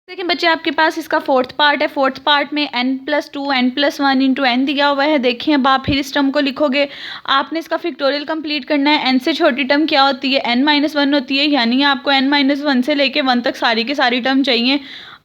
देखिए बच्चे, आपके पास इसका फोर्थ पार्ट है। फोर्थ पार्ट में n+2 n+1 इंटू n दिया हुआ है। देखिए अब आप फिर इस टर्म को लिखोगे। आपने इसका फिक्टोरियल कंप्लीट करना है। n से छोटी टर्म क्या होती है? n-1 होती है, यानी आपको n-1 से लेके 1 तक सारी की सारी टर्म चाहिए।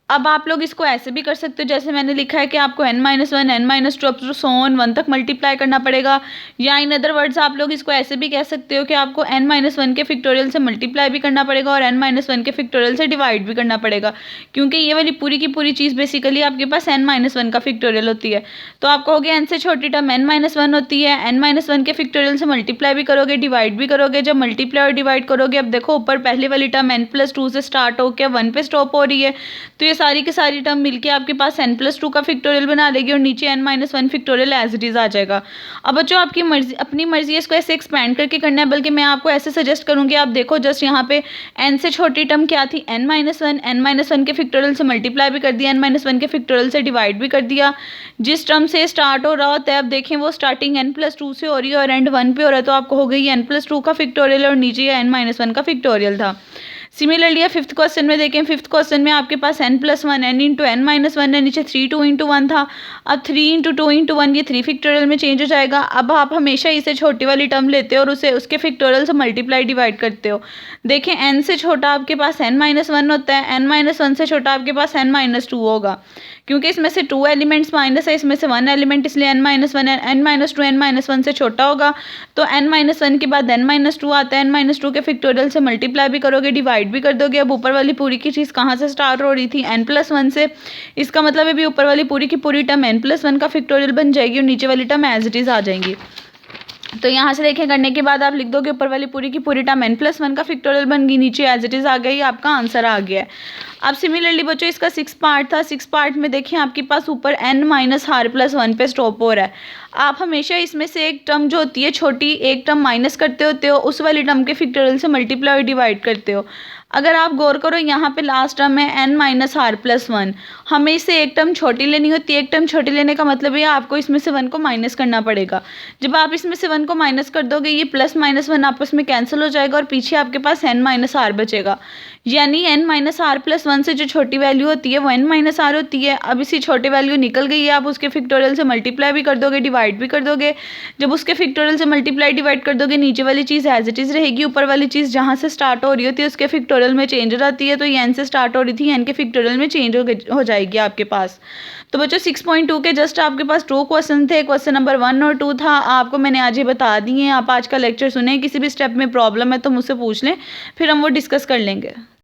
अब आप लोग इसको ऐसे भी कर सकते हो जैसे मैंने लिखा है कि आपको n-1 n-2 up to so on 1 तक मल्टीप्लाई करना पड़ेगा, या इन अदर वर्ड्स आप लोग इसको ऐसे भी कह सकते हो कि आपको n-1 के फिक्टोरियल से मल्टीप्लाई भी करना पड़ेगा और n-1 के फिक्टोरियल से डिवाइड भी करना पड़ेगा, क्योंकि ये वाली पूरी की पूरी चीज़ बेसिकली आपके पास n-1 का फिक्टोरियल होती है। तो आप कहोगे n से छोटी टर्म n-1 होती है, n-1 के फिक्टोरियल से मल्टीप्लाई भी करोगे, डिवाइड भी करोगे। जब मल्टीप्लाई और डिवाइड करोगे, अब देखो ऊपर पहले वाली टर्म n+2 से स्टार्ट होकर 1 पे स्टॉप हो रही है, तो ये सारी की सारी टर्म मिलके आपके पास n+2 का फिक्टोरियल बना लेगी और नीचे n-1 factorial as it is आ जाएगा। अब बच्चों आपकी मर्जी, अपनी मर्जी है इसको ऐसे एक्सपेंड करके करना है, बल्कि मैं आपको ऐसे सजेस्ट करूंगी। आप देखो जस्ट यहाँ पे n से छोटी टर्म क्या थी? n-1 के फिक्टोरियल से मल्टीप्लाई भी कर दिया, n-1 के फिक्टोरियल से डिवाइड भी कर दिया। जिस टर्म से स्टार्ट हो रहा होता है, अब देखें वो स्टार्टिंग n+2 से हो रही है और एंड 1 पे हो रहा है, तो आपको हो गई n+2 का फिक्टोरियल और नीचे ये n-1 का फिक्टोरियल था। सिमिलरली फिफ्थ क्वेश्चन में देखें, फिफ्थ क्वेश्चन में आपके पास n+1 n इंटू n-1 है, नीचे 3 2 इंटू 1 था। अब 3 इंटू 2 इंटू 1 ये 3 फिक्टोरियल में चेंज हो जाएगा। अब आप हमेशा इसे छोटी वाली टर्म लेते हो और उसे उसके फिक्टोरियल से मल्टीप्लाई डिवाइड करते हो। देखें n से छोटा आपके पास n-1 होता है, n-1 से छोटा आपके पास n-2 होगा, क्योंकि इसमें से 2 एलिमेंट्स माइनस है, इसमें से 1 एलिमेंट, इसलिए n-1 n-2 n-1 से छोटा होगा। तो n-1 के बाद n-2 आता है, n-2 के फिक्टोरियल से मल्टीप्लाई भी करोगे, डिवाइड भी कर दोगे। अब ऊपर वाली पूरी की चीज़ कहाँ से स्टार्ट हो रही थी? n+1 से। इसका मतलब है भी ऊपर वाली पूरी की पूरी टर्म n+1 का फिक्टोरियल बन जाएगी और नीचे वाली टर्म एज इट इज़ आ जाएंगी। तो यहाँ से देखें करने के बाद आप लिख दोगे ऊपर वाली पूरी की पूरी टर्म n+1 का फिक्टोरियल बन गई, नीचे एज इट इज़ आ गई, आपका आंसर आ गया है। अब सिमिलरली बच्चों इसका 6 पार्ट था। 6 पार्ट में देखिए आपके पास ऊपर n-r+1 पे स्टॉप हो रहा है। आप हमेशा इसमें से एक टर्म जो होती है छोटी, एक टर्म माइनस करते होते हो, उस वाली टर्म के फिक्टोरियल से मल्टीप्लाई और डिवाइड करते हो। अगर आप गौर करो यहाँ पे लास्ट टर्म है n-r+1, हमें इससे एक टर्म छोटी लेनी होती है। एक टर्म छोटी लेने का मतलब ये आपको इसमें से 1 को माइनस करना पड़ेगा। जब आप इसमें से 1 को माइनस कर दोगे, ये +-1 आपस में कैंसिल हो जाएगा और पीछे आपके पास n-r बचेगा, यानी n-r+1 से जो छोटी वैल्यू होती है वो n-r होती है। अब इसी छोटी वैल्यू निकल गई है, आप उसके फिक्टोरियल से मल्टीप्लाई भी कर दोगे, डिवाइड भी कर दोगे। जब उसके फिक्टोरियल से मल्टीप्लाई डिवाइड कर दोगे, नीचे वाली चीज़ एज इट इज़ रहेगी, ऊपर वाली चीज़ जहाँ से स्टार्ट हो रही होती है उसके फिक्टोरियल में चेंज हो जाती है। तो ये n से स्टार्ट हो रही थी, n के फिक्टोरियल में चेंज हो जाएगी आपके पास। तो बच्चों 6.2 के जस्ट आपके पास 2 क्वेश्चन थे। क्वेश्चन नंबर 1 और 2 था, आपको मैंने आज ये बता दिए हैं। आप आज का लेक्चर सुने, किसी भी स्टेप में प्रॉब्लम है तो मुझसे पूछ लें, फिर हम वो डिस्कस कर लेंगे।